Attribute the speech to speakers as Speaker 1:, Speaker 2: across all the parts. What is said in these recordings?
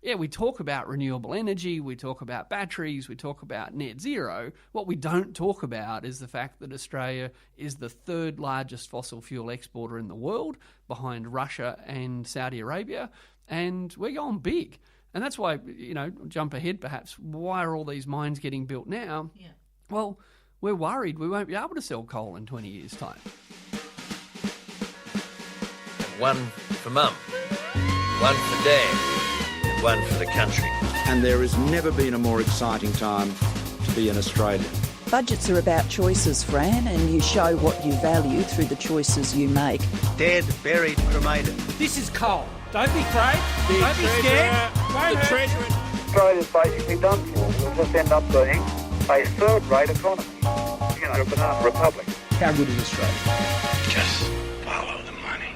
Speaker 1: yeah, we talk about renewable energy, we talk about batteries, we talk about net zero. What we don't talk about is the fact that Australia is the third largest fossil fuel exporter in the world, behind Russia and Saudi Arabia, and we're going big. And that's why, jump ahead perhaps, why are all these mines getting built now? Yeah. Well, we're worried we won't be able to sell coal in 20 years' time.
Speaker 2: One for Mum, one for Dad, and one for the country.
Speaker 3: And there has never been a more exciting time to be an Australian.
Speaker 4: Budgets are about choices, Fran, and you show what you value through the choices you make.
Speaker 5: Dead, buried, cremated.
Speaker 6: This is coal. Don't be afraid. Don't be scared.
Speaker 5: The Treasury.
Speaker 7: Australia's basically done for. We'll just end up being a third-rate economy. A banana republic.
Speaker 5: How good is Australia?
Speaker 2: Just follow the money.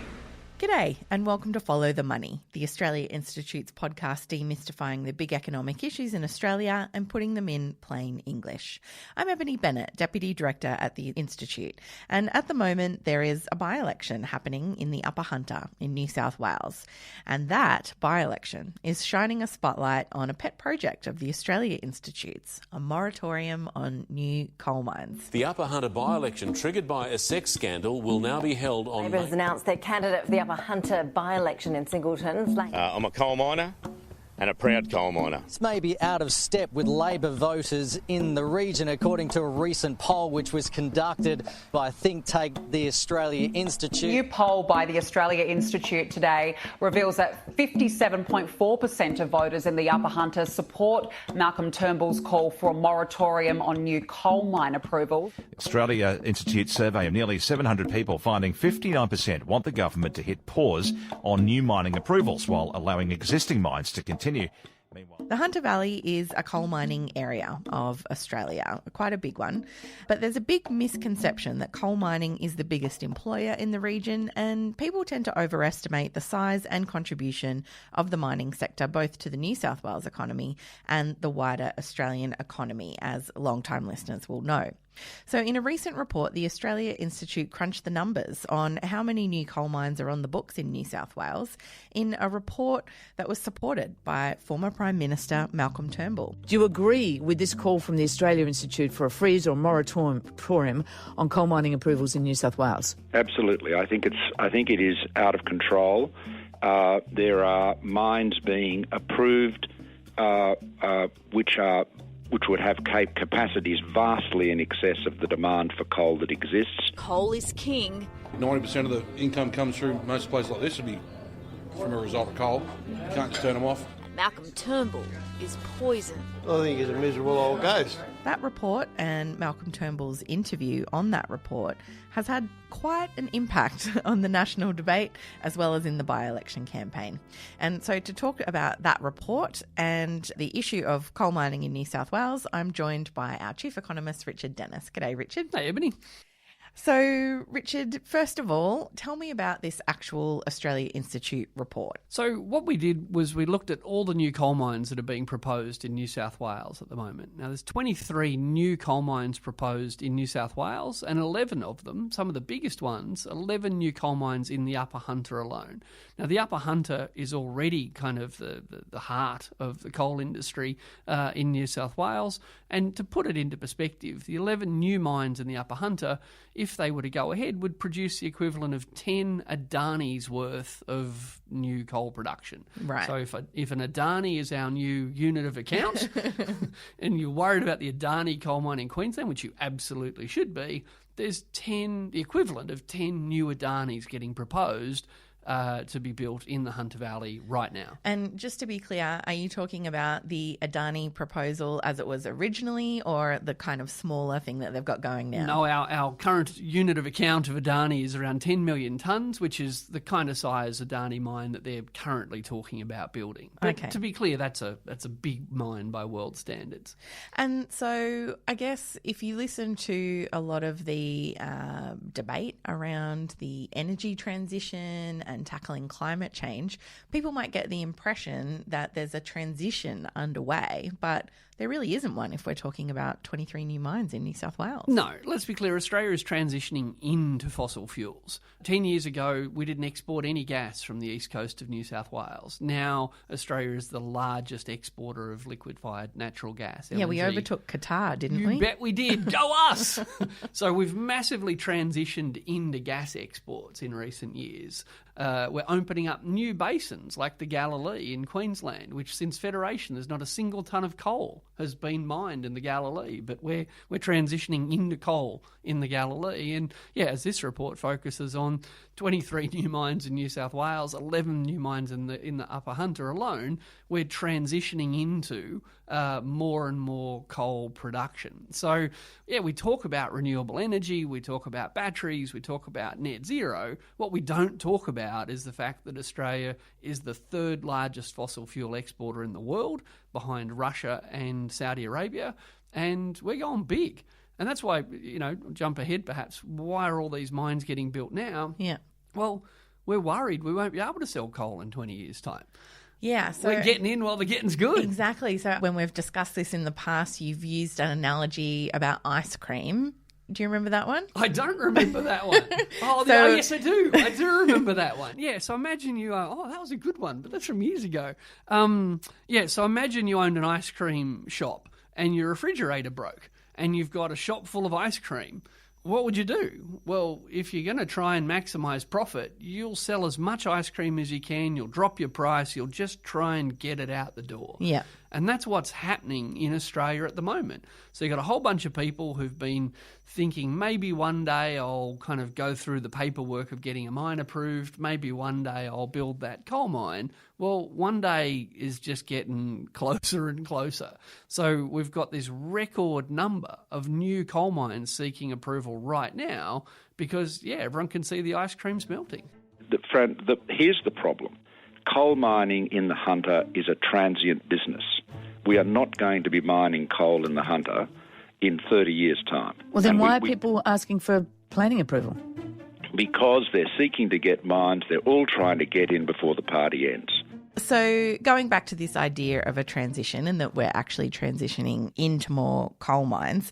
Speaker 8: G'day and welcome to Follow the Money, the Australia Institute's podcast demystifying the big economic issues in Australia and putting them in plain English. I'm Ebony Bennett, Deputy Director at the Institute, and at the moment there is a by-election happening in the Upper Hunter in New South Wales, and that by-election is shining a spotlight on a pet project of the Australia Institute's, a moratorium on new coal mines.
Speaker 9: The Upper Hunter by-election, triggered by a sex scandal, will now be held on...
Speaker 10: Labor has announced their candidate for the Upper Hunter by-election in Singleton.
Speaker 11: I'm a coal miner and a proud coal miner.
Speaker 12: This may be out of step with Labor voters in the region, according to a recent poll which was conducted by think tank the Australia Institute.
Speaker 13: A new poll by the Australia Institute today reveals that 57.4% of voters in the Upper Hunter support Malcolm Turnbull's call for a moratorium on new coal mine approvals.
Speaker 14: Australia Institute survey of nearly 700 people finding 59% want the government to hit pause on new mining approvals while allowing existing mines to continue.
Speaker 8: The Hunter Valley is a coal mining area of Australia, quite a big one. But there's a big misconception that coal mining is the biggest employer in the region, and people tend to overestimate the size and contribution of the mining sector, both to the New South Wales economy and the wider Australian economy, as long-time listeners will know. So in a recent report, the Australia Institute crunched the numbers on how many new coal mines are on the books in New South Wales in a report that was supported by former Prime Minister Malcolm Turnbull.
Speaker 15: Do you agree with this call from the Australia Institute for a freeze or moratorium on coal mining approvals in New South Wales?
Speaker 3: Absolutely. I think it is out of control. There are mines being approved which would have capacities vastly in excess of the demand for coal that exists.
Speaker 16: Coal is king.
Speaker 17: 90% of the income comes through most places like this would be from a result of coal. You can't just turn them off.
Speaker 16: Malcolm Turnbull is poison.
Speaker 5: I think he's a miserable old ghost.
Speaker 8: That report and Malcolm Turnbull's interview on that report has had quite an impact on the national debate as well as in the by-election campaign. And so to talk about that report and the issue of coal mining in New South Wales, I'm joined by our Chief Economist, Richard Dennis. G'day, Richard.
Speaker 1: Hey, Ebony.
Speaker 8: So, Richard, first of all, tell me about this actual Australia Institute report.
Speaker 1: So what we did was we looked at all the new coal mines that are being proposed in New South Wales at the moment. Now, there's 23 new coal mines proposed in New South Wales, and 11 of them, some of the biggest ones, 11 new coal mines in the Upper Hunter alone. Now, the Upper Hunter is already kind of the heart of the coal industry in New South Wales. And to put it into perspective, the 11 new mines in the Upper Hunter, if they were to go ahead, would produce the equivalent of 10 Adani's worth of new coal production.
Speaker 8: Right.
Speaker 1: So if an Adani is our new unit of account and you're worried about the Adani coal mine in Queensland, which you absolutely should be, there's the equivalent of 10 new Adanis getting proposed to be built in the Hunter Valley right now.
Speaker 8: And just to be clear, are you talking about the Adani proposal as it was originally or the kind of smaller thing that they've got going now?
Speaker 1: No, our current unit of account of Adani is around 10 million tonnes, which is the kind of size Adani mine that they're currently talking about building. But to be clear, that's a big mine by world standards.
Speaker 8: And so I guess if you listen to a lot of the debate around the energy transition and tackling climate change, people might get the impression that there's a transition underway, but there really isn't one if we're talking about 23 new mines in New South Wales.
Speaker 1: No, let's be clear, Australia is transitioning into fossil fuels. 10 years ago, we didn't export any gas from the east coast of New South Wales. Now, Australia is the largest exporter of liquefied natural gas.
Speaker 8: Yeah,
Speaker 1: LNG.
Speaker 8: we overtook Qatar, didn't we?
Speaker 1: You bet we did. Go us! So we've massively transitioned into gas exports in recent years. We're opening up new basins like the Galilee in Queensland, which since Federation there's not a single tonne of coal has been mined in the Galilee, but we're transitioning into coal in the Galilee. And yeah, as this report focuses on 23 new mines in New South Wales, 11 new mines in the Upper Hunter alone, we're transitioning into more and more coal production. So yeah, we talk about renewable energy, we talk about batteries, we talk about net zero. What we don't talk about is the fact that Australia is the third largest fossil fuel exporter in the world, behind Russia and Saudi Arabia, and we're going big. And that's why, jump ahead perhaps, why are all these mines getting built now?
Speaker 8: Yeah.
Speaker 1: Well, we're worried we won't be able to sell coal in 20 years' time.
Speaker 8: Yeah, so
Speaker 1: we're getting in while the getting's good.
Speaker 8: Exactly. So when we've discussed this in the past, you've used an analogy about ice cream. Do you remember that one?
Speaker 1: I don't remember that one. Yes, I do. I do remember that one. Yeah, so imagine you that was a good one, but that's from years ago. So imagine you owned an ice cream shop and your refrigerator broke and you've got a shop full of ice cream. What would you do? Well, if you're going to try and maximise profit, you'll sell as much ice cream as you can, you'll drop your price, you'll just try and get it out the door.
Speaker 8: Yeah.
Speaker 1: And that's what's happening in Australia at the moment. So you've got a whole bunch of people who've been thinking maybe one day I'll kind of go through the paperwork of getting a mine approved, maybe one day I'll build that coal mine. Well, one day is just getting closer and closer. So we've got this record number of new coal mines seeking approval right now because, everyone can see the ice cream's melting.
Speaker 3: Here's the problem. Coal mining in the Hunter is a transient business. We are not going to be mining coal in the Hunter in 30 years' time.
Speaker 15: Well, then why are people asking for planning approval?
Speaker 3: Because they're seeking to get mines. They're all trying to get in before the party ends.
Speaker 8: So going back to this idea of a transition and that we're actually transitioning into more coal mines,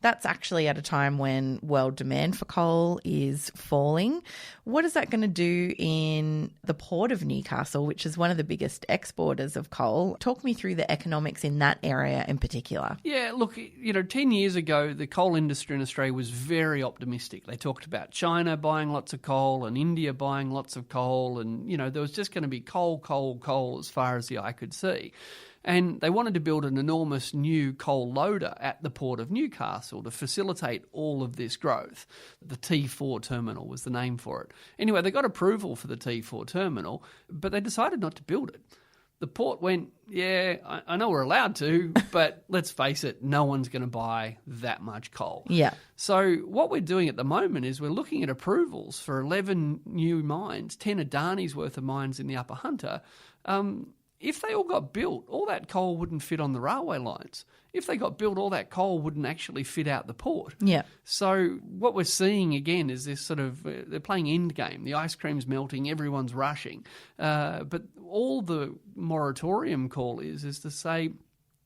Speaker 8: that's actually at a time when world demand for coal is falling. What is that going to do in the port of Newcastle, which is one of the biggest exporters of coal? Talk me through the economics in that area in particular.
Speaker 1: Yeah, look, 10 years ago, the coal industry in Australia was very optimistic. They talked about China buying lots of coal and India buying lots of coal and, there was just going to be coal as far as the eye could see. And they wanted to build an enormous new coal loader at the port of Newcastle to facilitate all of this growth. The T4 terminal was the name for it. Anyway, they got approval for the T4 terminal, but they decided not to build it. The port went, I know we're allowed to, but let's face it, no one's going to buy that much coal.
Speaker 8: Yeah.
Speaker 1: So what we're doing at the moment is we're looking at approvals for 11 new mines, 10 Adani's worth of mines in the Upper Hunter. If they all got built, all that coal wouldn't fit on the railway lines. If they got built, all that coal wouldn't actually fit out the port.
Speaker 8: Yeah.
Speaker 1: So what we're seeing again is this sort of, they're playing end game. The ice cream's melting, everyone's rushing. But all the moratorium call is to say,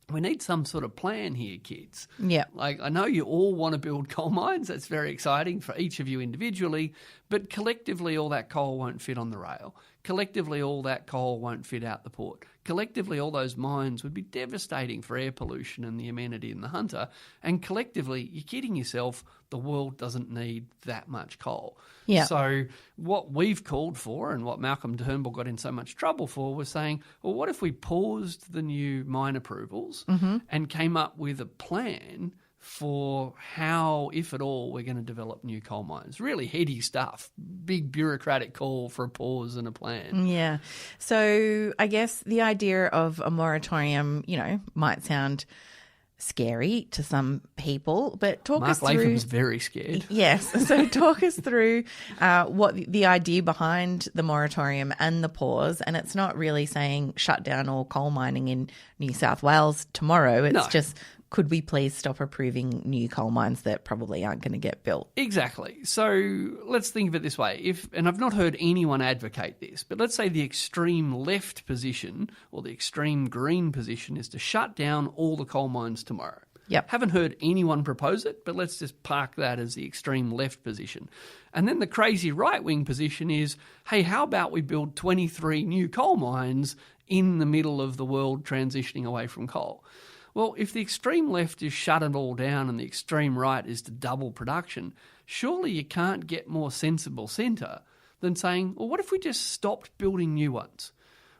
Speaker 1: we need some sort of plan here, kids.
Speaker 8: Yeah.
Speaker 1: Like, I know you all want to build coal mines. That's very exciting for each of you individually. But collectively, all that coal won't fit on the rail. Collectively, all that coal won't fit out the port. Collectively, all those mines would be devastating for air pollution and the amenity in the Hunter. And collectively, you're kidding yourself, the world doesn't need that much coal.
Speaker 8: Yeah.
Speaker 1: So what we've called for and what Malcolm Turnbull got in so much trouble for was saying, well, what if we paused the new mine approvals and came up with a plan for how, if at all, we're going to develop new coal mines. Really heady stuff. Big bureaucratic call for a pause and a plan.
Speaker 8: Yeah. So I guess the idea of a moratorium, might sound scary to some people, but talk us through...
Speaker 1: Mark Latham's very scared.
Speaker 8: Yes. So talk us through what the idea behind the moratorium and the pause. And it's not really saying shut down all coal mining in New South Wales tomorrow. It's just could we please stop approving new coal mines that probably aren't going to get built?
Speaker 1: Exactly. So let's think of it this way. And I've not heard anyone advocate this, but let's say the extreme left position or the extreme green position is to shut down all the coal mines tomorrow.
Speaker 8: Yep.
Speaker 1: Haven't heard anyone propose it, but let's just park that as the extreme left position. And then the crazy right-wing position is, hey, how about we build 23 new coal mines in the middle of the world transitioning away from coal? Well, if the extreme left is shut it all down and the extreme right is to double production, surely you can't get more sensible centre than saying, well, what if we just stopped building new ones?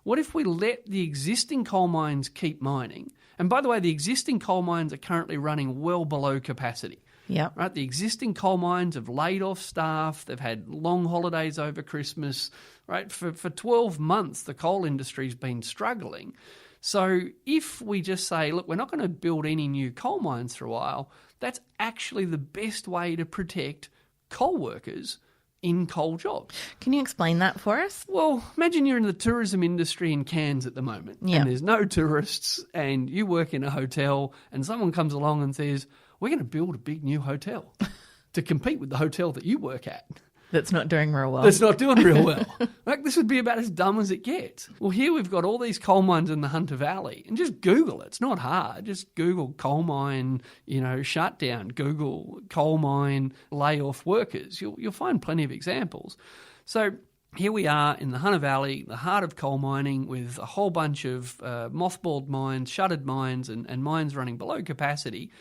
Speaker 1: What if we let the existing coal mines keep mining? And by the way, the existing coal mines are currently running well below capacity.
Speaker 8: Yeah.
Speaker 1: Right? The existing coal mines have laid off staff. They've had long holidays over Christmas. Right? For 12 months, the coal industry's been struggling. So if we just say, look, we're not going to build any new coal mines for a while, that's actually the best way to protect coal workers in coal jobs.
Speaker 8: Can you explain that for us?
Speaker 1: Well, imagine you're in the tourism industry in Cairns at the moment, and there's no tourists, and you work in a hotel, and someone comes along and says, we're going to build a big new hotel to compete with the hotel that you work at.
Speaker 8: That's not doing real well.
Speaker 1: That's not doing real well. Like, this would be about as dumb as it gets. Well, here we've got all these coal mines in the Hunter Valley, and just Google it. It's not hard. Just Google coal mine, shutdown. Google coal mine layoff workers. You'll find plenty of examples. So here we are in the Hunter Valley, the heart of coal mining, with a whole bunch of mothballed mines, shuttered mines, and mines running below capacity.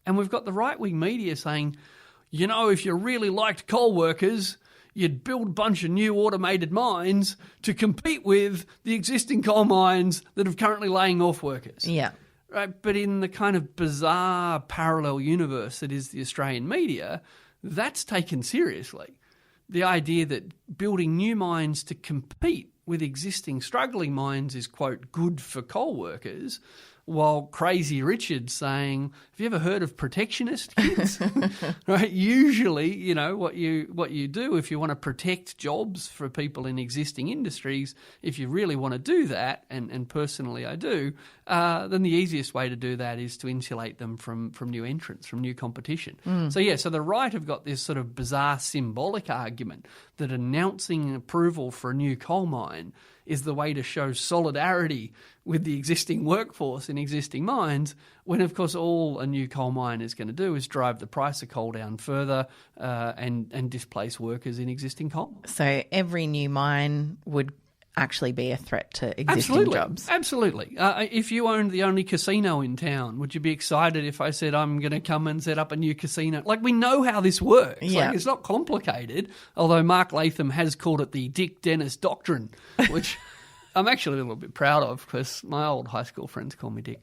Speaker 1: And we've got the right-wing media saying, if you really liked coal workers, you'd build a bunch of new automated mines to compete with the existing coal mines that are currently laying off workers.
Speaker 8: Yeah.
Speaker 1: Right, but in the kind of bizarre parallel universe that is the Australian media, that's taken seriously. The idea that building new mines to compete with existing struggling mines is, quote, good for coal workers, while Crazy Richard's saying, have you ever heard of protectionist kids? Right? Usually, what you do if you want to protect jobs for people in existing industries, if you really want to do that, and personally I do, then the easiest way to do that is to insulate them from new entrants, from new competition. So the right have got this sort of bizarre symbolic argument that announcing approval for a new coal mine is the way to show solidarity with the existing workforce in existing mines, when, of course, all a new coal mine is going to do is drive the price of coal down further and displace workers in existing coal.
Speaker 8: So every new mine would actually be a threat to existing jobs.
Speaker 1: Absolutely. If you owned the only casino in town, would you be excited if I said I'm going to come and set up a new casino? Like, we know how this works.
Speaker 8: Yeah.
Speaker 1: Like, it's not complicated, although Mark Latham has called it the Dick Dennis Doctrine, which I'm actually a little bit proud of because my old high school friends call me Dick.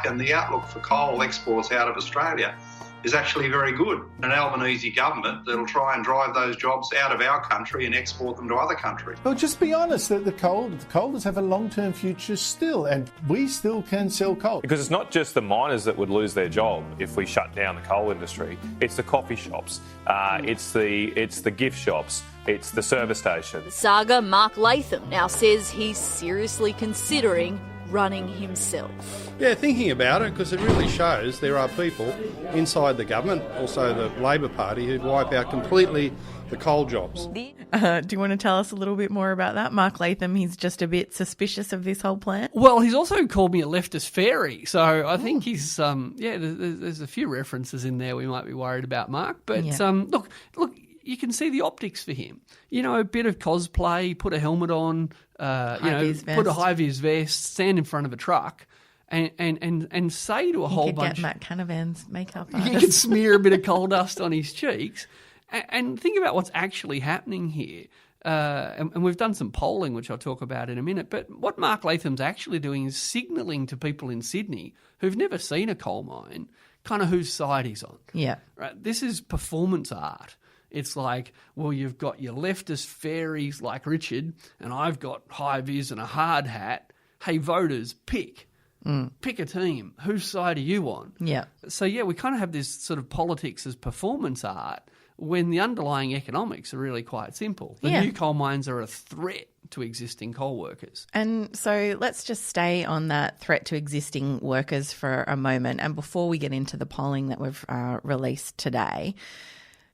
Speaker 18: And the outlook for coal exports out of Australia is actually very good. An Albanese government that'll try and drive those jobs out of our country and export them to other countries.
Speaker 19: Well, just be honest that the coalers have a long-term future still, and we still can sell coal.
Speaker 20: Because it's not just the miners that would lose their job if we shut down the coal industry. It's the coffee shops. It's the gift shops. It's the service stations.
Speaker 16: Saga Mark Latham now says he's seriously considering running himself.
Speaker 5: Yeah, thinking about it, because it really shows there are people inside the government, also the Labor Party, who'd wipe out completely the coal jobs.
Speaker 8: Do you want to tell us a little bit more about that? Mark Latham, he's just a bit suspicious of this whole plan.
Speaker 1: Well, he's also called me a leftist fairy, so I think he's, there's a few references in there we might be worried about, Mark. But look, you can see the optics for him. A bit of cosplay, put a helmet on, put a high-vis vest, stand in front of a truck, and say to a whole bunch...
Speaker 8: You could get Matt Canavan's makeup
Speaker 1: artist. You could smear a bit of coal dust on his cheeks. And think about what's actually happening here. And we've done some polling, which I'll talk about in a minute. But what Mark Latham's actually doing is signalling to people in Sydney who've never seen a coal mine kind of whose side he's on.
Speaker 8: Yeah.
Speaker 1: Right? This is performance art. It's like, well, you've got your leftist fairies like Richard, and I've got high-vis and a hard hat. Hey, voters, pick. Pick a team. Whose side are you on?
Speaker 8: Yeah.
Speaker 1: So, we kind of have this sort of politics as performance art when the underlying economics are really quite simple. The new coal mines are a threat to existing coal workers.
Speaker 8: And so let's just stay on that threat to existing workers for a moment. And before we get into the polling that we've released today,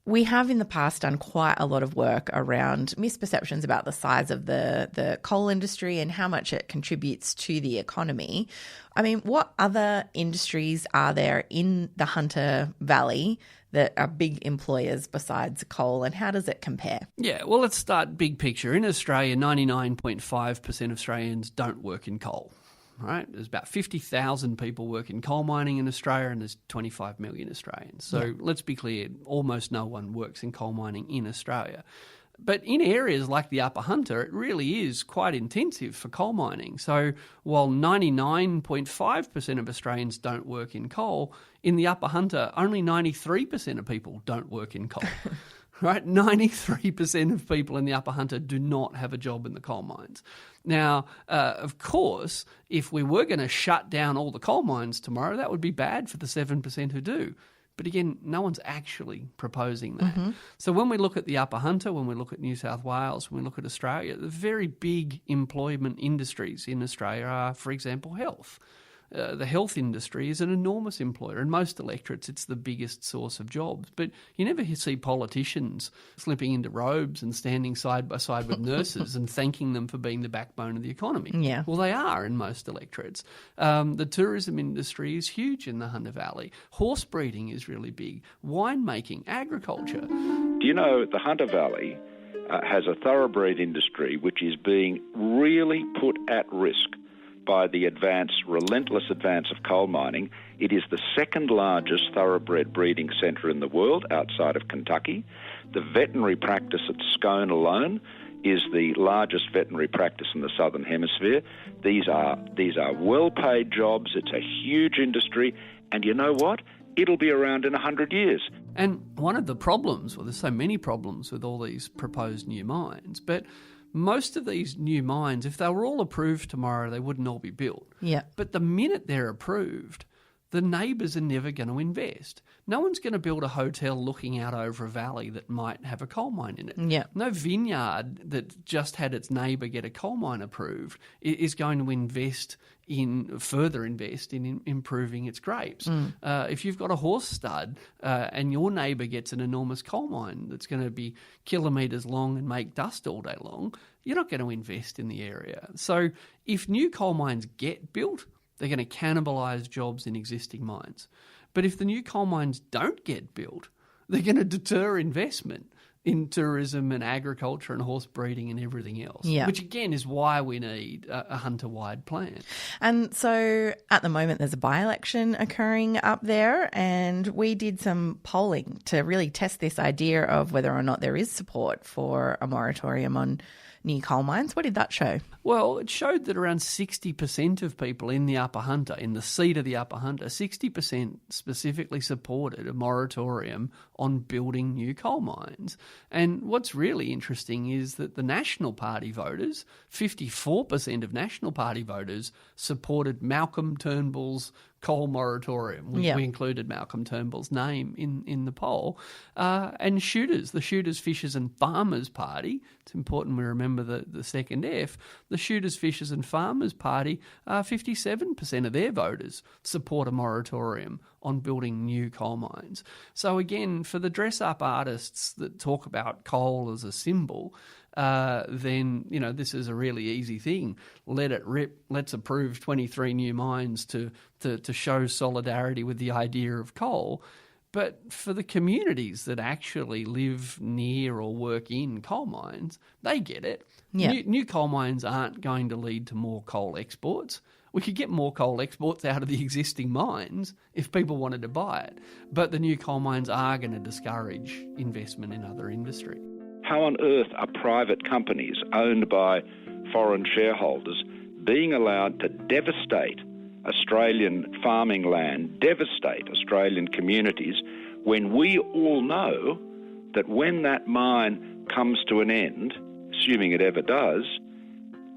Speaker 8: we have in the past done quite a lot of work around misperceptions about the size of the coal industry and how much it contributes to the economy. I mean, what other industries are there in the Hunter Valley that are big employers besides coal, and how does it compare?
Speaker 1: Yeah, well, let's start big picture. In Australia, 99.5% of Australians don't work in coal. Right, there's about 50,000 people work in coal mining in Australia, and there's 25 million Australians. So let's be clear, almost no one works in coal mining in Australia. But in areas like the Upper Hunter, it really is quite intensive for coal mining. So while 99.5% of Australians don't work in coal, in the Upper Hunter, only 93% of people don't work in coal. Right, 93% of people in the Upper Hunter do not have a job in the coal mines. Now, of course, if we were going to shut down all the coal mines tomorrow, that would be bad for the 7% who do. But again, no one's actually proposing that.
Speaker 8: Mm-hmm.
Speaker 1: So when we look at the Upper Hunter, when we look at New South Wales, when we look at Australia, the very big employment industries in Australia are, for example, health. The health industry is an enormous employer. In most electorates, it's the biggest source of jobs. But you never see politicians slipping into robes and standing side by side with nurses and thanking them for being the backbone of the economy.
Speaker 8: Yeah.
Speaker 1: Well, they are in most electorates. The tourism industry is huge in the Hunter Valley. Horse breeding is really big. Winemaking, agriculture.
Speaker 3: Do you know the Hunter Valley has a thoroughbred industry which is being really put at risk by the relentless advance of coal mining. It is the second largest thoroughbred breeding centre in the world outside of Kentucky. The veterinary practice at Scone alone is the largest veterinary practice in the Southern Hemisphere. These are well-paid jobs. It's a huge industry. And you know what? It'll be around in 100 years.
Speaker 1: And one of the problems, well, there's so many problems with all these proposed new mines, but most of these new mines, if they were all approved tomorrow, they wouldn't all be built.
Speaker 8: Yeah.
Speaker 1: But the minute they're approved, the neighbours are never going to invest. No one's going to build a hotel looking out over a valley that might have a coal mine in it.
Speaker 8: Yeah.
Speaker 1: No vineyard that just had its neighbour get a coal mine approved is going to further invest in improving its grapes. If you've got a horse stud and your neighbour gets an enormous coal mine that's going to be kilometres long and make dust all day long, you're not going to invest in the area. So if new coal mines get built, they're going to cannibalise jobs in existing mines. But if the new coal mines don't get built, they're going to deter investment in tourism and agriculture and horse breeding and everything else, which again is why we need a Hunter-wide plan.
Speaker 8: And so at the moment there's a by-election occurring up there, and we did some polling to really test this idea of whether or not there is support for a moratorium on new coal mines. What did that show?
Speaker 1: Well, it showed that around 60% of people in the Upper Hunter, in the seat of the Upper Hunter, 60% specifically supported a moratorium on building new coal mines. And what's really interesting is that the National Party voters, 54% of National Party voters supported Malcolm Turnbull's coal moratorium. We included Malcolm Turnbull's name in the poll. And the Shooters, Fishers and Farmers Party, it's important we remember the second F, the Shooters, Fishers and Farmers Party, 57% of their voters support a moratorium on building new coal mines. So again, for the dress-up artists that talk about coal as a symbol, then, this is a really easy thing. Let it rip. Let's approve 23 new mines to show solidarity with the idea of coal. But for the communities that actually live near or work in coal mines, they get it.
Speaker 8: Yeah.
Speaker 1: New coal mines aren't going to lead to more coal exports. We could get more coal exports out of the existing mines if people wanted to buy it. But the new coal mines are going to discourage investment in other industry.
Speaker 3: How on earth are private companies owned by foreign shareholders being allowed to devastate Australian farming land, devastate Australian communities, when we all know that when that mine comes to an end, assuming it ever does,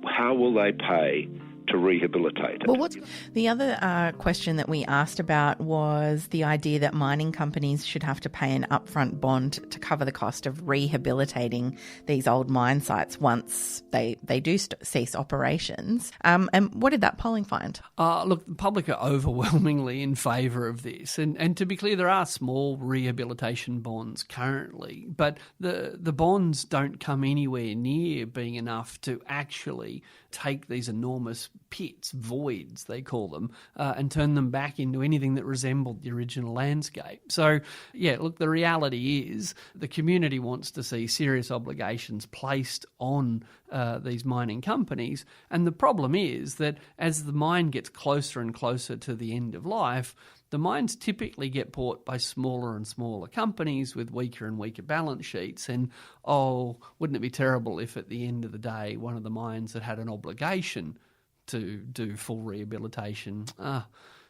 Speaker 3: how will they pay to rehabilitate it.
Speaker 8: Well, the other question that we asked about was the idea that mining companies should have to pay an upfront bond to cover the cost of rehabilitating these old mine sites once they do cease operations. And what did that polling find?
Speaker 1: Look, the public are overwhelmingly in favour of this. And to be clear, there are small rehabilitation bonds currently, but the bonds don't come anywhere near being enough to actually take these enormous pits, voids they call them, and turn them back into anything that resembled the original landscape. So, yeah, look, the reality is the community wants to see serious obligations placed on these mining companies, and the problem is that as the mine gets closer and closer to the end of life, the mines typically get bought by smaller and smaller companies with weaker and weaker balance sheets. And, wouldn't it be terrible if at the end of the day, one of the mines that had an obligation to do full rehabilitation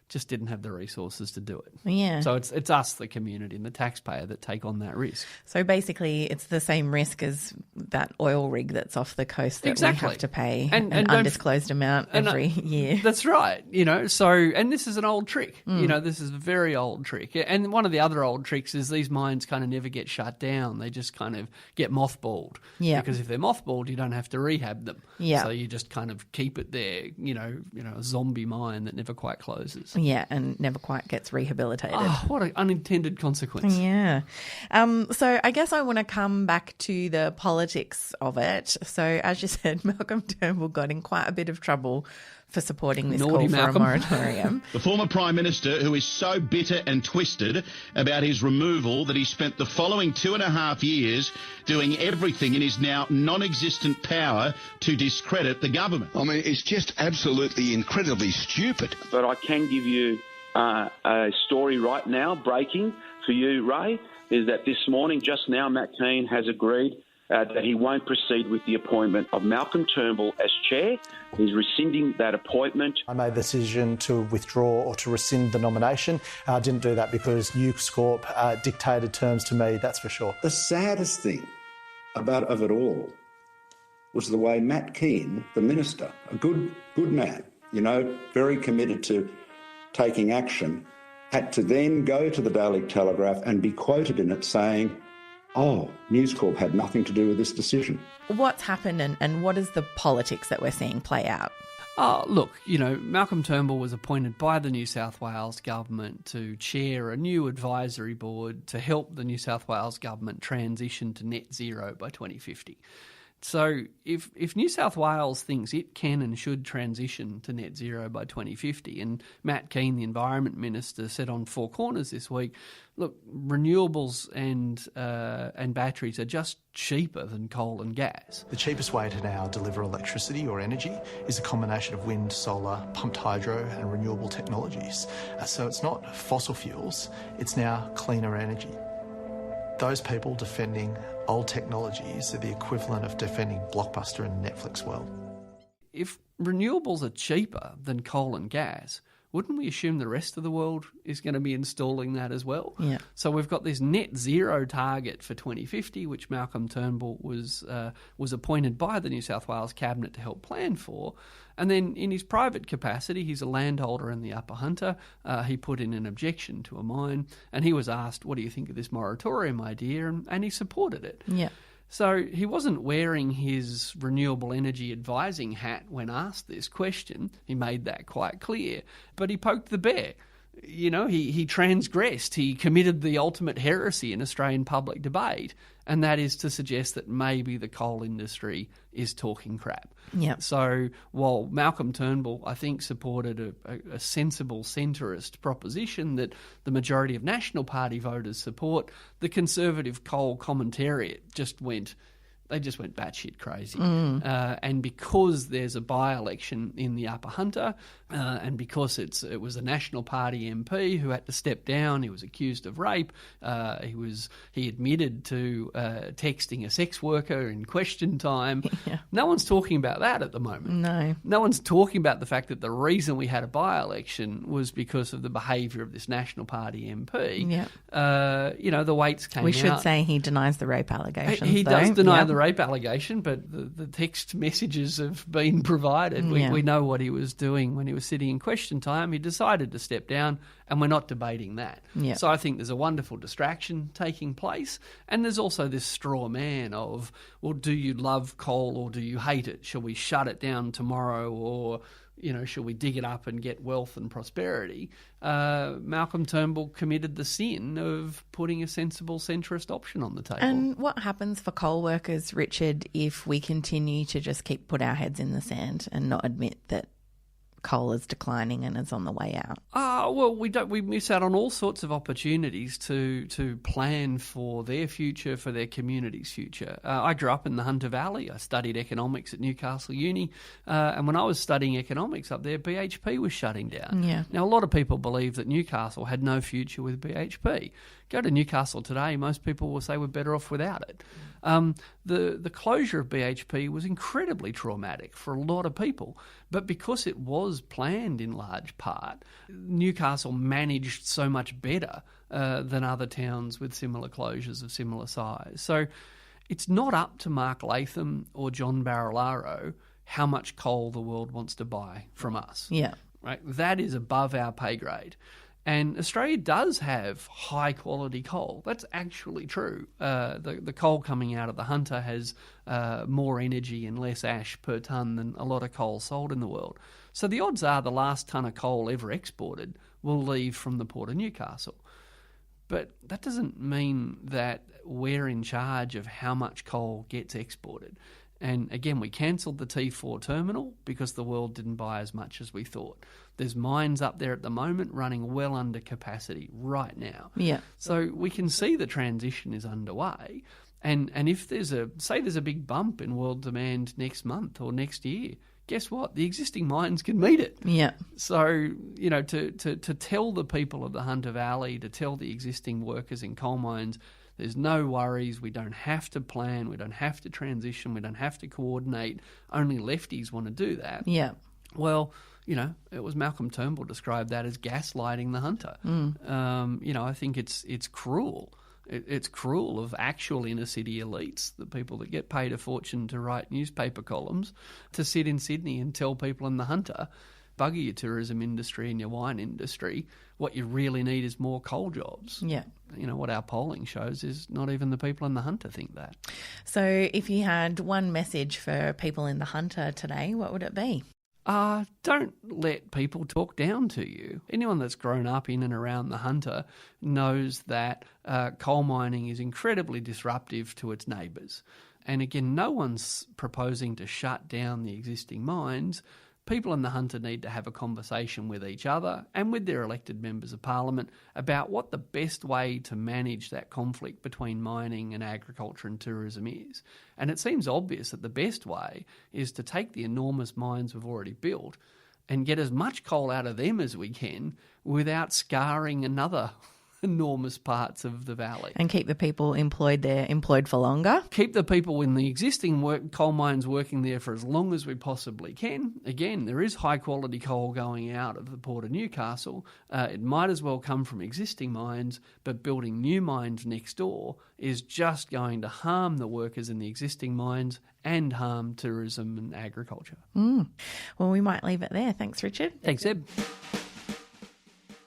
Speaker 1: just didn't have the resources to do it.
Speaker 8: Yeah.
Speaker 1: So it's us, the community and the taxpayer, that take on that risk.
Speaker 8: So basically it's the same risk as that oil rig that's off the coast that we have to pay an undisclosed amount every year.
Speaker 1: That's right. And this is an old trick. This is a very old trick. And one of the other old tricks is these mines kind of never get shut down. They just kind of get mothballed.
Speaker 8: Yeah.
Speaker 1: Because if they're mothballed, you don't have to rehab them.
Speaker 8: Yeah.
Speaker 1: So you just kind of keep it there, a zombie mine that never quite closes.
Speaker 8: Yeah, and never quite gets rehabilitated.
Speaker 1: Oh, what an unintended consequence.
Speaker 8: Yeah. So I guess I want to come back to the politics of it. So as you said, Malcolm Turnbull got in quite a bit of trouble for supporting this
Speaker 1: Naughty
Speaker 8: call
Speaker 1: Malcolm.
Speaker 8: for a moratorium.
Speaker 21: The former Prime Minister, who is so bitter and twisted about his removal that he spent the following 2.5 years doing everything in his now non-existent power to discredit the government.
Speaker 22: I mean, it's just absolutely incredibly stupid.
Speaker 23: But I can give you a story right now, breaking for you, Ray, is that this morning, just now, Matt Keane has agreed that he won't proceed with the appointment of Malcolm Turnbull as chair. He's rescinding that appointment.
Speaker 24: I made the decision to withdraw or to rescind the nomination. I didn't do that because News Corp dictated terms to me, that's for sure.
Speaker 25: The saddest thing of it all was the way Matt Keane, the minister, a good man, very committed to taking action, had to then go to the Daily Telegraph and be quoted in it saying, News Corp had nothing to do with this decision.
Speaker 8: What's happened and what is the politics that we're seeing play out?
Speaker 1: Look, Malcolm Turnbull was appointed by the New South Wales government to chair a new advisory board to help the New South Wales government transition to net zero by 2050. So if New South Wales thinks it can and should transition to net zero by 2050, and Matt Keane, the Environment Minister, said on Four Corners this week, look, renewables and batteries are just cheaper than coal and gas.
Speaker 24: The cheapest way to now deliver electricity or energy is a combination of wind, solar, pumped hydro and renewable technologies. So it's not fossil fuels, it's now cleaner energy. Those people defending old technologies are the equivalent of defending Blockbuster in the Netflix world.
Speaker 1: If renewables are cheaper than coal and gas, wouldn't we assume the rest of the world is going to be installing that as well?
Speaker 8: Yeah.
Speaker 1: So we've got this net zero target for 2050, which Malcolm Turnbull was appointed by the New South Wales Cabinet to help plan for. And then in his private capacity, he's a landholder in the Upper Hunter. He put in an objection to a mine, and he was asked, what do you think of this moratorium idea? And he supported it.
Speaker 8: Yeah.
Speaker 1: So he wasn't wearing his renewable energy advising hat when asked this question. He made that quite clear. But he poked the bear. He transgressed. He committed the ultimate heresy in Australian public debate, and that is to suggest that maybe the coal industry is talking crap.
Speaker 8: Yeah.
Speaker 1: So while Malcolm Turnbull, I think, supported a sensible centrist proposition that the majority of National Party voters support, the Conservative coal commentariat just went batshit crazy. And because there's a by-election in the Upper Hunter, and because it was a National Party MP who had to step down, he was accused of rape, he admitted to texting a sex worker in question time.
Speaker 8: Yeah.
Speaker 1: No one's talking about that at the moment. No one's talking about the fact that the reason we had a by-election was because of the behaviour of this National Party MP.
Speaker 8: Yeah.
Speaker 1: The weights came out.
Speaker 8: We should say he denies the rape allegations.
Speaker 1: He does deny the rape allegation, but the text messages have been provided. We know what he was doing when he was sitting in question time. He decided to step down, and we're not debating that.
Speaker 8: Yeah.
Speaker 1: So I think there's a wonderful distraction taking place, and there's also this straw man of, well, do you love coal or do you hate it? Shall we shut it down tomorrow, or shall we dig it up and get wealth and prosperity? Malcolm Turnbull committed the sin of putting a sensible centrist option on the table.
Speaker 8: And what happens for coal workers, Richard, if we continue to just put our heads in the sand and not admit that coal is declining and is on the way out?
Speaker 1: Well, we miss out on all sorts of opportunities to plan for their future, for their community's future. I grew up in the Hunter Valley. I studied economics at Newcastle Uni, and when I was studying economics up there, BHP was shutting down.
Speaker 8: Yeah.
Speaker 1: Now, a lot of people believe that Newcastle had no future with BHP. Go to Newcastle today, most people will say we're better off without it. The closure of BHP was incredibly traumatic for a lot of people, but because it was planned in large part, Newcastle managed so much better than other towns with similar closures of similar size. So it's not up to Mark Latham or John Barilaro how much coal the world wants to buy from us.
Speaker 8: Yeah.
Speaker 1: Right? That is above our pay grade. And Australia does have high-quality coal. That's actually true. The coal coming out of the Hunter has more energy and less ash per tonne than a lot of coal sold in the world. So the odds are the last tonne of coal ever exported will leave from the Port of Newcastle. But that doesn't mean that we're in charge of how much coal gets exported. And again, we cancelled the T4 terminal because the world didn't buy as much as we thought. There's mines up there at the moment running well under capacity right now.
Speaker 8: Yeah.
Speaker 1: So we can see the transition is underway. And if there's a big bump in world demand next month or next year, guess what? The existing mines can meet it.
Speaker 8: Yeah.
Speaker 1: So, to tell the people of the Hunter Valley, to tell the existing workers in coal mines, there's no worries, we don't have to plan, we don't have to transition, we don't have to coordinate. Only lefties want to do that.
Speaker 8: Yeah.
Speaker 1: Well, it was Malcolm Turnbull described that as gaslighting the Hunter. I think it's cruel. It's cruel of actual inner city elites, the people that get paid a fortune to write newspaper columns, to sit in Sydney and tell people in the Hunter, bugger your tourism industry and your wine industry. What you really need is more coal jobs.
Speaker 8: Yeah.
Speaker 1: What our polling shows is not even the people in the Hunter think that.
Speaker 8: So if you had one message for people in the Hunter today, what would it be?
Speaker 1: Don't let people talk down to you. Anyone that's grown up in and around the Hunter knows that coal mining is incredibly disruptive to its neighbours. And again, no one's proposing to shut down the existing mines. People in the Hunter need to have a conversation with each other and with their elected members of parliament about what the best way to manage that conflict between mining and agriculture and tourism is. And it seems obvious that the best way is to take the enormous mines we've already built and get as much coal out of them as we can without scarring another enormous parts of the valley.
Speaker 8: And keep the people employed there employed for longer.
Speaker 1: Keep the people in the existing coal mines working there for as long as we possibly can. Again, there is high quality coal going out of the Port of Newcastle. It might as well come from existing mines, but building new mines next door is just going to harm the workers in the existing mines and harm tourism and agriculture.
Speaker 8: Well, we might leave it there. Thanks, Richard.
Speaker 1: Thanks, Eb.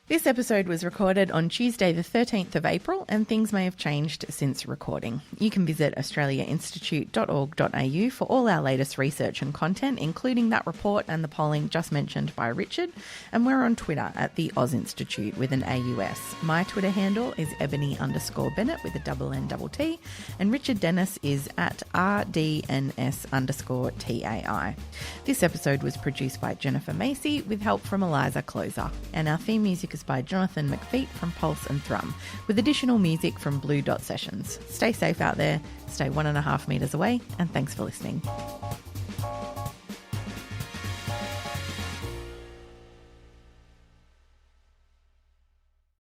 Speaker 8: This episode was recorded on Tuesday the 13th of April, and things may have changed since recording. You can visit australiainstitute.org.au for all our latest research and content, including that report and the polling just mentioned by Richard. And we're on Twitter at the Oz Institute with an AUS. My Twitter handle is Ebony_Bennett with a NNT, and Richard Dennis is at RDNS_TAI. This episode was produced by Jennifer Macy with help from Eliza Closer, and our theme music is by Jonathan McFeet from Pulse and Thrum, with additional music from Blue Dot Sessions. Stay safe out there, stay 1.5 metres away, and thanks for listening.